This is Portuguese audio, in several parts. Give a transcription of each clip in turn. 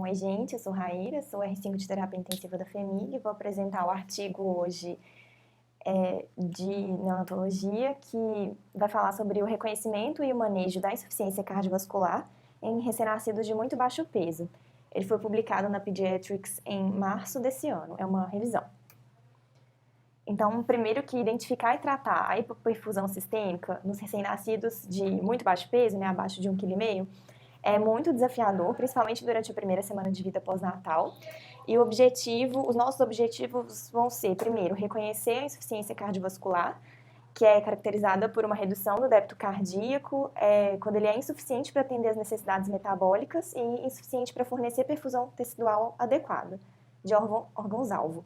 Oi, gente, eu sou Raíra, sou R5 de Terapia Intensiva da FEMIG e vou apresentar o artigo hoje de neonatologia que vai falar sobre o reconhecimento e o manejo da insuficiência cardiovascular em recém-nascidos de muito baixo peso. Ele foi publicado na Pediatrics em março desse ano, é uma revisão. Então, primeiro que identificar e tratar a hipoperfusão sistêmica nos recém-nascidos de muito baixo peso, abaixo de 1,5 kg, é muito desafiador, principalmente durante a primeira semana de vida pós-natal. E os nossos objetivos vão ser, primeiro, reconhecer a insuficiência cardiovascular, que é caracterizada por uma redução do débito cardíaco, quando ele é insuficiente para atender as necessidades metabólicas e insuficiente para fornecer perfusão tecidual adequada de órgãos-alvo.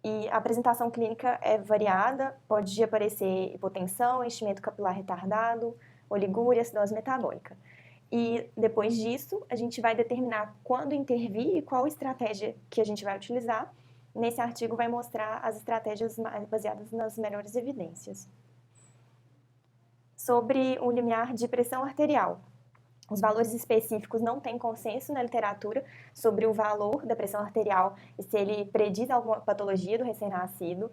E a apresentação clínica é variada, pode aparecer hipotensão, enchimento capilar retardado, oligúria, acidose metabólica. E depois disso, a gente vai determinar quando intervir e qual estratégia que a gente vai utilizar. Nesse artigo vai mostrar as estratégias baseadas nas melhores evidências. Sobre o limiar de pressão arterial. Os valores específicos não têm consenso na literatura sobre o valor da pressão arterial e se ele prediz alguma patologia do recém-nascido.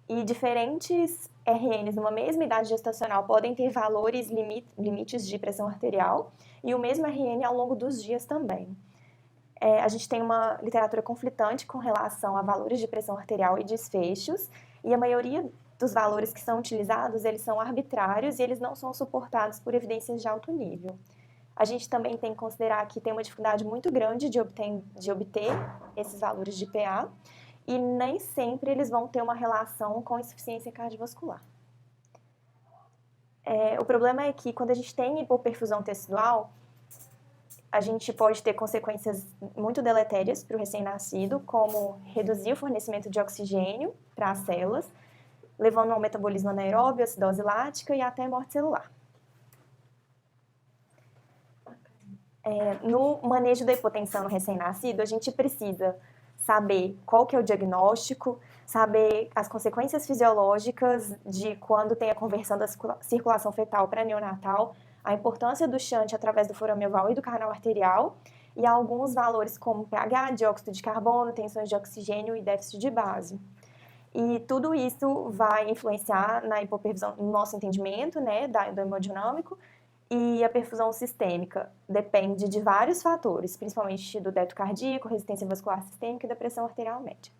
E diferentes RNs numa mesma idade gestacional podem ter valores limites de pressão arterial e o mesmo RN ao longo dos dias também. A gente tem uma literatura conflitante com relação a valores de pressão arterial e desfechos, e a maioria dos valores que são utilizados, eles são arbitrários e eles não são suportados por evidências de alto nível. A gente também tem que considerar que tem uma dificuldade muito grande de obter esses valores de PA, e nem sempre eles vão ter uma relação com insuficiência cardiovascular. O problema é que quando a gente tem hipoperfusão tecidual, a gente pode ter consequências muito deletérias para o recém-nascido, como reduzir o fornecimento de oxigênio para as células, levando ao metabolismo anaeróbio, acidose lática e até morte celular. No manejo da hipotensão no recém-nascido, a gente precisa saber qual que é o diagnóstico, saber as consequências fisiológicas de quando tem a conversão da circulação fetal para neonatal, a importância do shunt através do foramioval e do canal arterial, e alguns valores como pH, dióxido de carbono, tensões de oxigênio e déficit de base. E tudo isso vai influenciar na hipoperfusão, no nosso entendimento, do hemodinâmico. E a perfusão sistêmica depende de vários fatores, principalmente do débito cardíaco, resistência vascular sistêmica e da pressão arterial média.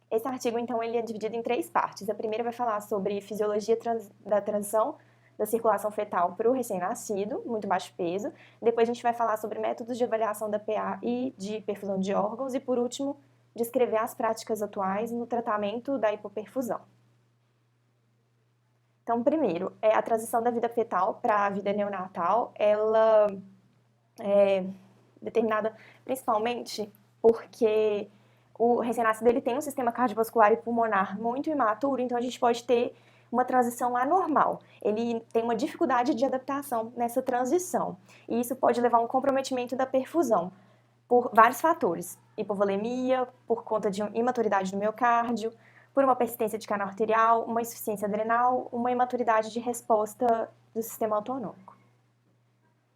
Esse artigo, então, ele é dividido em 3 partes. A primeira vai falar sobre fisiologia da transição da circulação fetal para o recém-nascido, muito baixo peso. Depois a gente vai falar sobre métodos de avaliação da PA e de perfusão de órgãos. E, por último, descrever as práticas atuais no tratamento da hipoperfusão. Então, primeiro, a transição da vida fetal para a vida neonatal, ela é determinada principalmente porque o recém-nascido ele tem um sistema cardiovascular e pulmonar muito imaturo, então a gente pode ter uma transição anormal. Ele tem uma dificuldade de adaptação nessa transição, e isso pode levar a um comprometimento da perfusão por vários fatores: hipovolemia, por conta de imaturidade do miocárdio, por uma persistência de canal arterial, uma insuficiência adrenal, uma imaturidade de resposta do sistema autonômico.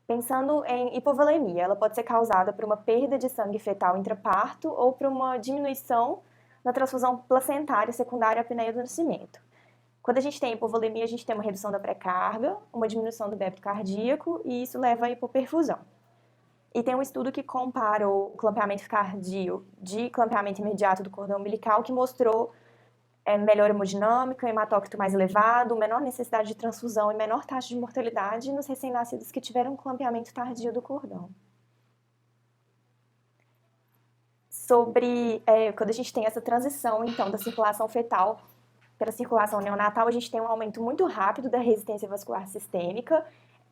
Pensando em hipovolemia, ela pode ser causada por uma perda de sangue fetal intraparto ou por uma diminuição na transfusão placentária secundária à apneia do nascimento. Quando a gente tem hipovolemia, a gente tem uma redução da pré-carga, uma diminuição do débito cardíaco e isso leva à hipoperfusão. E tem um estudo que compara o clampeamento cardio de clampeamento imediato do cordão umbilical que mostrou melhor hemodinâmica, hematócrito mais elevado, menor necessidade de transfusão e menor taxa de mortalidade nos recém-nascidos que tiveram clampeamento tardio do cordão. Quando a gente tem essa transição, então, da circulação fetal para a circulação neonatal, a gente tem um aumento muito rápido da resistência vascular sistêmica,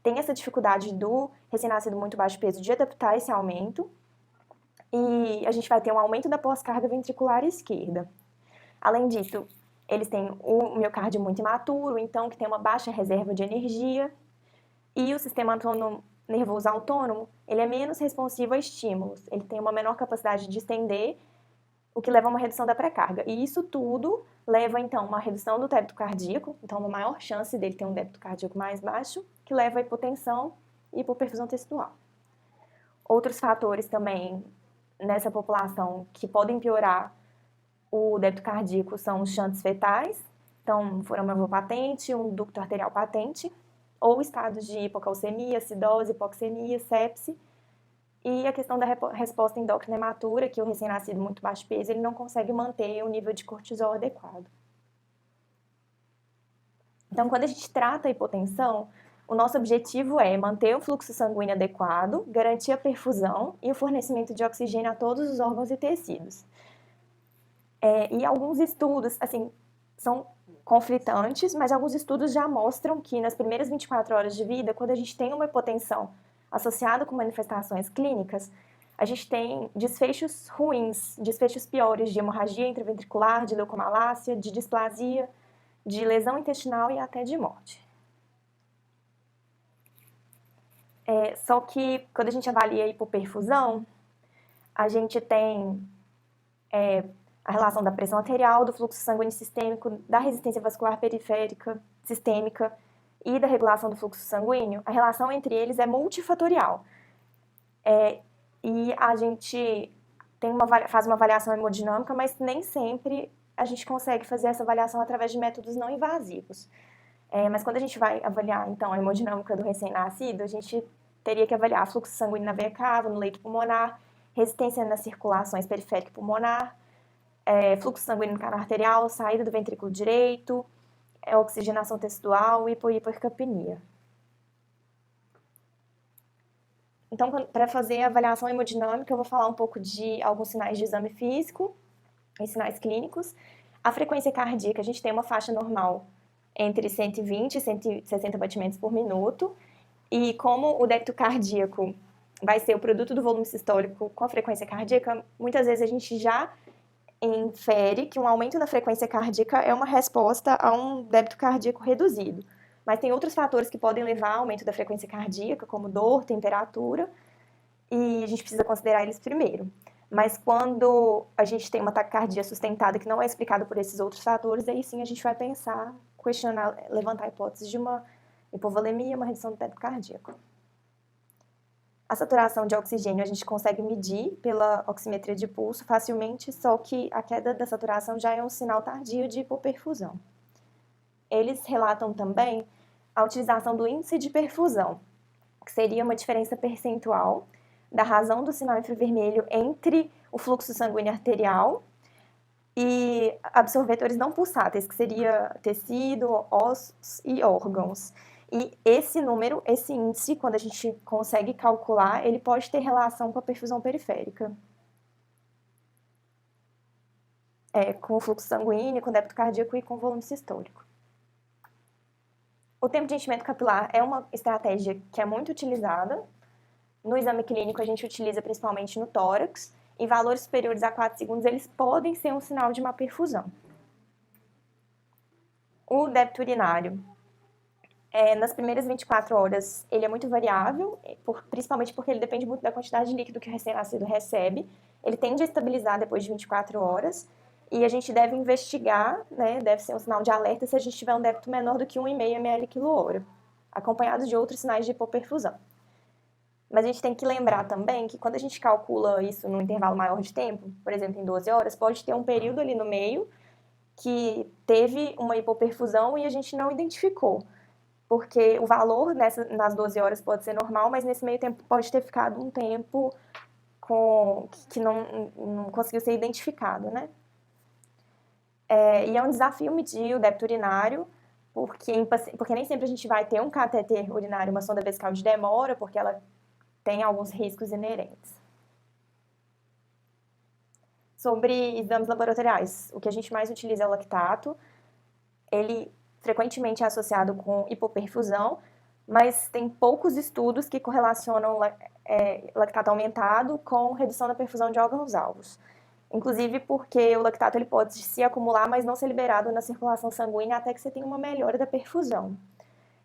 tem essa dificuldade do recém-nascido muito baixo peso de adaptar esse aumento, e a gente vai ter um aumento da pós-carga ventricular esquerda. Além disso, eles têm o miocárdio muito imaturo, então que tem uma baixa reserva de energia, e o sistema nervoso autônomo, ele é menos responsivo a estímulos, ele tem uma menor capacidade de estender, o que leva a uma redução da pré-carga. E isso tudo leva, então, a uma redução do débito cardíaco, então uma maior chance dele ter um débito cardíaco mais baixo, que leva a hipotensão e hipoperfusão tecidual. Outros fatores também nessa população que podem piorar o débito cardíaco são os shunts fetais, então foramen patente, um ducto arterial patente, ou estados de hipocalcemia, acidose, hipoxemia, sepse, e a questão da resposta endócrina hematura, que o recém-nascido muito baixo peso, ele não consegue manter o nível de cortisol adequado. Então, quando a gente trata a hipotensão, o nosso objetivo é manter o fluxo sanguíneo adequado, garantir a perfusão e o fornecimento de oxigênio a todos os órgãos e tecidos. E alguns estudos, assim, são conflitantes, mas alguns estudos já mostram que nas primeiras 24 horas de vida, quando a gente tem uma hipotensão associada com manifestações clínicas, a gente tem desfechos ruins, desfechos piores de hemorragia intraventricular, de leucomalácia, de displasia, de lesão intestinal e até de morte. Só que quando a gente avalia a hipoperfusão, a gente tem a relação da pressão arterial, do fluxo sanguíneo sistêmico, da resistência vascular periférica sistêmica e da regulação do fluxo sanguíneo. A relação entre eles é multifatorial. E a gente faz uma avaliação hemodinâmica, mas nem sempre a gente consegue fazer essa avaliação através de métodos não invasivos. Mas quando a gente vai avaliar, então, a hemodinâmica do recém-nascido, a gente teria que avaliar fluxo sanguíneo na veia cava, no leito pulmonar, resistência nas circulações periférica e pulmonar, fluxo sanguíneo no canal arterial, saída do ventrículo direito, oxigenação tecidual e hipoercapnia. Então, para fazer a avaliação hemodinâmica, eu vou falar um pouco de alguns sinais de exame físico e sinais clínicos. A frequência cardíaca, a gente tem uma faixa normal entre 120 e 160 batimentos por minuto. E como o débito cardíaco vai ser o produto do volume sistólico com a frequência cardíaca, muitas vezes a gente já infere que um aumento na frequência cardíaca é uma resposta a um débito cardíaco reduzido. Mas tem outros fatores que podem levar ao aumento da frequência cardíaca, como dor, temperatura, e a gente precisa considerar eles primeiro. Mas quando a gente tem uma taquicardia sustentada que não é explicada por esses outros fatores, aí sim a gente vai pensar, questionar, levantar a hipótese de uma hipovolemia, uma redução do débito cardíaco. A saturação de oxigênio a gente consegue medir pela oximetria de pulso facilmente, só que a queda da saturação já é um sinal tardio de hipoperfusão. Eles relatam também a utilização do índice de perfusão, que seria uma diferença percentual da razão do sinal infravermelho entre o fluxo sanguíneo arterial e absorvetores não pulsáteis, que seria tecido, ossos e órgãos. E esse número, esse índice, quando a gente consegue calcular, ele pode ter relação com a perfusão periférica. Com o fluxo sanguíneo, com o débito cardíaco e com o volume sistólico. O tempo de enchimento capilar é uma estratégia que é muito utilizada. No exame clínico, a gente utiliza principalmente no tórax, e valores superiores a 4 segundos, eles podem ser um sinal de má perfusão. O débito urinário. Nas primeiras 24 horas, ele é muito variável, principalmente porque ele depende muito da quantidade de líquido que o recém-nascido recebe. Ele tende a estabilizar depois de 24 horas, e a gente deve investigar, né, deve ser um sinal de alerta se a gente tiver um débito menor do que 1,5 ml/kg, acompanhado de outros sinais de hipoperfusão. Mas a gente tem que lembrar também que quando a gente calcula isso num intervalo maior de tempo, por exemplo, em 12 horas, pode ter um período ali no meio que teve uma hipoperfusão e a gente não identificou. Porque o valor nas 12 horas pode ser normal, mas nesse meio tempo pode ter ficado um tempo que não conseguiu ser identificado, né? E é um desafio medir o débito urinário, porque nem sempre a gente vai ter um catéter urinário, uma sonda vesical de demora, porque ela tem alguns riscos inerentes. Sobre exames laboratoriais, o que a gente mais utiliza é o lactato. Ele frequentemente é associado com hipoperfusão, mas tem poucos estudos que correlacionam lactato aumentado com redução da perfusão de órgãos-alvos. Inclusive porque o lactato ele pode se acumular, mas não ser liberado na circulação sanguínea até que você tenha uma melhora da perfusão.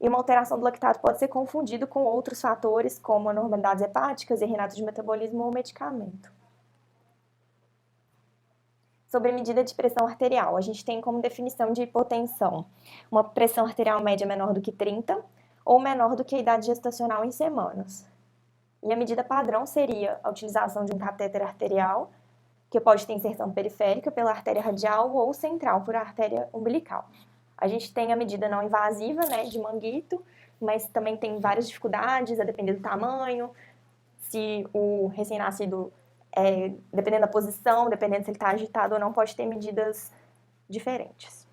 E uma alteração do lactato pode ser confundido com outros fatores, como anormalidades hepáticas, erro de metabolismo ou medicamento. Sobre medida de pressão arterial, a gente tem como definição de hipotensão uma pressão arterial média menor do que 30 ou menor do que a idade gestacional em semanas. E a medida padrão seria a utilização de um catéter arterial, que pode ter inserção periférica pela artéria radial ou central por artéria umbilical. A gente tem a medida não invasiva, né, de manguito, mas também tem várias dificuldades, a depender do tamanho, se o recém-nascido, dependendo da posição, dependendo se ele está agitado ou não, pode ter medidas diferentes.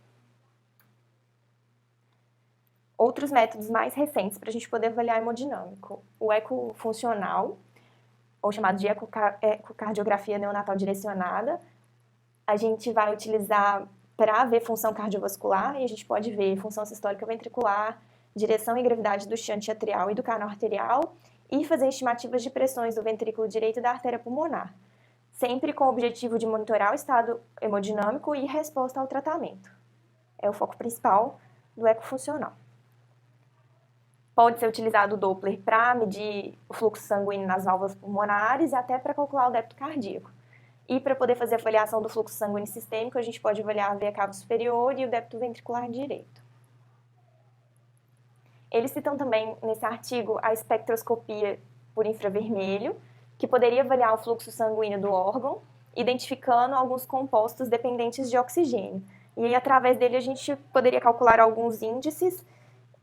Outros métodos mais recentes para a gente poder avaliar hemodinâmico. O ecofuncional, ou chamado de ecocardiografia neonatal direcionada. A gente vai utilizar para ver função cardiovascular e a gente pode ver função sistólica ventricular, direção e gravidade do shunt atrial e do canal arterial e fazer estimativas de pressões do ventrículo direito e da artéria pulmonar, sempre com o objetivo de monitorar o estado hemodinâmico e resposta ao tratamento. É o foco principal do ecofuncional. Pode ser utilizado o Doppler para medir o fluxo sanguíneo nas válvulas pulmonares e até para calcular o débito cardíaco. E para poder fazer a avaliação do fluxo sanguíneo sistêmico, a gente pode avaliar a veia cava superior e o débito ventricular direito. Eles citam também, nesse artigo, a espectroscopia por infravermelho, que poderia avaliar o fluxo sanguíneo do órgão, identificando alguns compostos dependentes de oxigênio. E aí, através dele, a gente poderia calcular alguns índices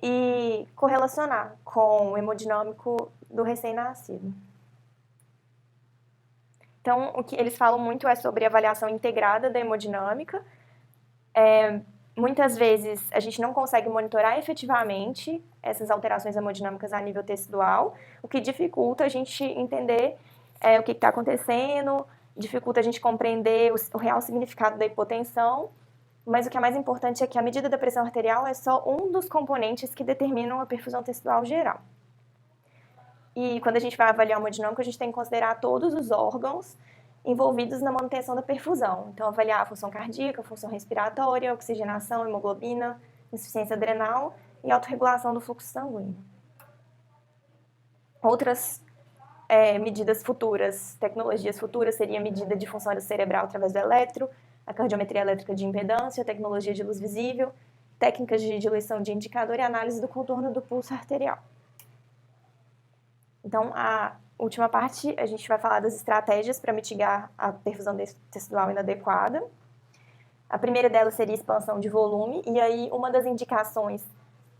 e correlacionar com o hemodinâmico do recém-nascido. Então, o que eles falam muito é sobre a avaliação integrada da hemodinâmica. Muitas vezes a gente não consegue monitorar efetivamente essas alterações hemodinâmicas a nível tecidual, o que dificulta a gente entender o que está acontecendo, dificulta a gente compreender o real significado da hipotensão, mas o que é mais importante é que a medida da pressão arterial é só um dos componentes que determinam a perfusão tecidual geral. E quando a gente vai avaliar o hemodinâmico, a gente tem que considerar todos os órgãos envolvidos na manutenção da perfusão. Então, avaliar a função cardíaca, a função respiratória, oxigenação, hemoglobina, insuficiência adrenal e autorregulação do fluxo sanguíneo. Outras medidas futuras, tecnologias futuras, seria a medida de função cerebral através do eletro, a cardiometria elétrica de impedância, a tecnologia de luz visível, técnicas de diluição de indicador e análise do contorno do pulso arterial. Então, a última parte, a gente vai falar das estratégias para mitigar a perfusão tecidual inadequada. A primeira delas seria a expansão de volume, e aí uma das indicações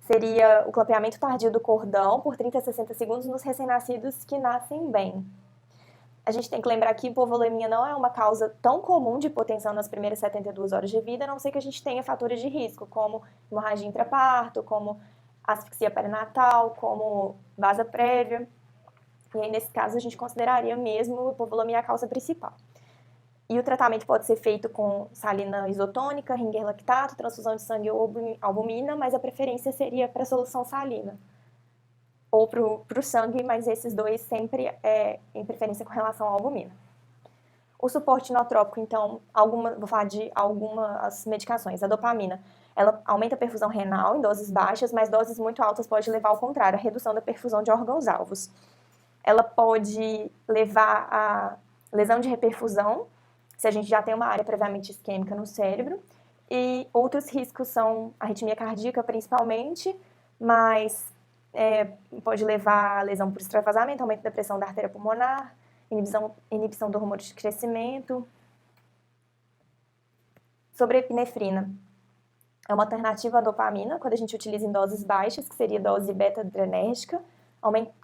seria o clampeamento tardio do cordão por 30 a 60 segundos nos recém-nascidos que nascem bem. A gente tem que lembrar que hipovolemia não é uma causa tão comum de hipotensão nas primeiras 72 horas de vida, a não ser que a gente tenha fatores de risco, como hemorragia intraparto, como asfixia perinatal, como vasa prévia. E aí, nesse caso, a gente consideraria mesmo hipovolemia a causa principal. E o tratamento pode ser feito com salina isotônica, Ringer lactato, transfusão de sangue ou albumina, mas a preferência seria para a solução salina. Ou para o sangue, mas esses dois sempre em preferência com relação à albumina. O suporte inotrópico, então, vou falar de algumas medicações. A dopamina, ela aumenta a perfusão renal em doses baixas, mas doses muito altas pode levar ao contrário, à redução da perfusão de órgãos-alvos. Ela pode levar a lesão de reperfusão, se a gente já tem uma área previamente isquêmica no cérebro, e outros riscos são arritmia cardíaca principalmente, mas pode levar a lesão por extravasamento, aumento da pressão da artéria pulmonar, inibição do hormônio de crescimento. Sobre a epinefrina, é uma alternativa à dopamina, quando a gente utiliza em doses baixas, que seria dose beta-adrenérgica,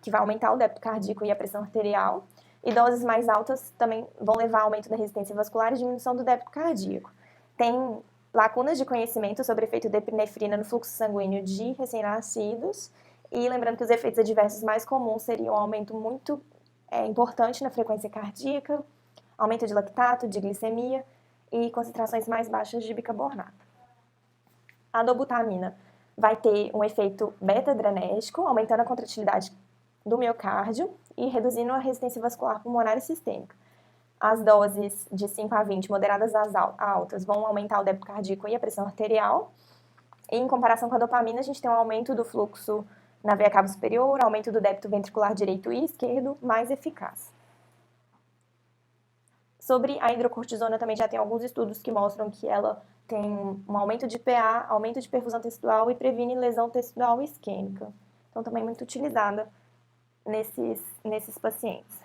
que vai aumentar o débito cardíaco e a pressão arterial, e doses mais altas também vão levar ao aumento da resistência vascular e diminuição do débito cardíaco. Tem lacunas de conhecimento sobre o efeito da epinefrina no fluxo sanguíneo de recém-nascidos, e lembrando que os efeitos adversos mais comuns seriam um aumento muito importante na frequência cardíaca, aumento de lactato, de glicemia e concentrações mais baixas de bicarbonato. A dobutamina vai ter um efeito beta-adrenérgico, aumentando a contratilidade do miocárdio e reduzindo a resistência vascular pulmonar e sistêmica. As doses de 5 a 20, moderadas às altas, vão aumentar o débito cardíaco e a pressão arterial. E, em comparação com a dopamina, a gente tem um aumento do fluxo na veia cava superior, aumento do débito ventricular direito e esquerdo, mais eficaz. Sobre a hidrocortisona, também já tem alguns estudos que mostram que ela tem um aumento de PA, aumento de perfusão tecidual e previne lesão tecidual isquêmica. Então, também muito utilizada nesses pacientes.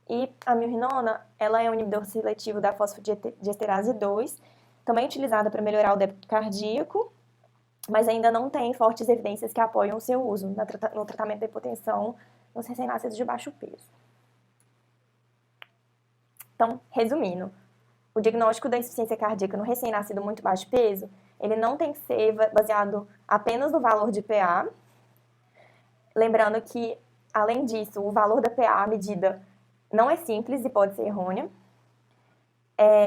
E a milrinona, ela é um inibidor seletivo da fosfodiesterase 2, também utilizada para melhorar o débito cardíaco, mas ainda não tem fortes evidências que apoiam o seu uso no tratamento da hipotensão nos recém-nascidos de baixo peso. Então, resumindo, o diagnóstico da insuficiência cardíaca no recém-nascido muito baixo peso, ele não tem que ser baseado apenas no valor de PA, lembrando que, além disso, o valor da PA medida não é simples e pode ser errônea.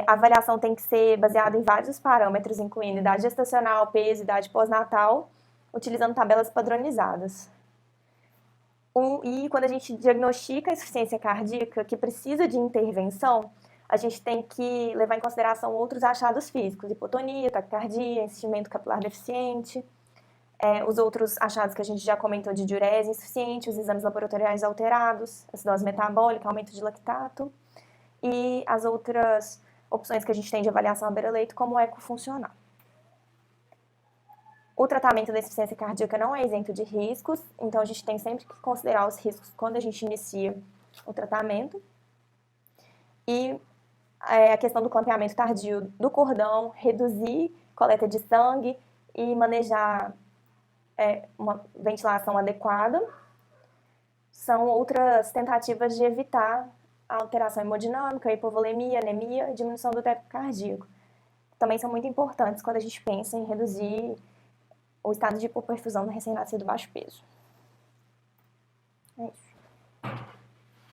A avaliação tem que ser baseada em vários parâmetros, incluindo idade gestacional, peso, idade pós-natal, utilizando tabelas padronizadas. E quando a gente diagnostica a insuficiência cardíaca que precisa de intervenção, a gente tem que levar em consideração outros achados físicos, hipotonia, taquicardia, enchimento capilar deficiente, os outros achados que a gente já comentou de diurese insuficiente, os exames laboratoriais alterados, acidose metabólica, aumento de lactato, e as outras opções que a gente tem de avaliação à beira-leito, como o eco funcional. O tratamento da insuficiência cardíaca não é isento de riscos, então a gente tem sempre que considerar os riscos quando a gente inicia o tratamento. E a questão do clampeamento tardio do cordão, reduzir coleta de sangue e manejar uma ventilação adequada, são outras tentativas de evitar a alteração hemodinâmica, hipovolemia, anemia e diminuição do débito cardíaco. Também são muito importantes quando a gente pensa em reduzir o estado de hipoperfusão no recém-nascido baixo peso. É isso.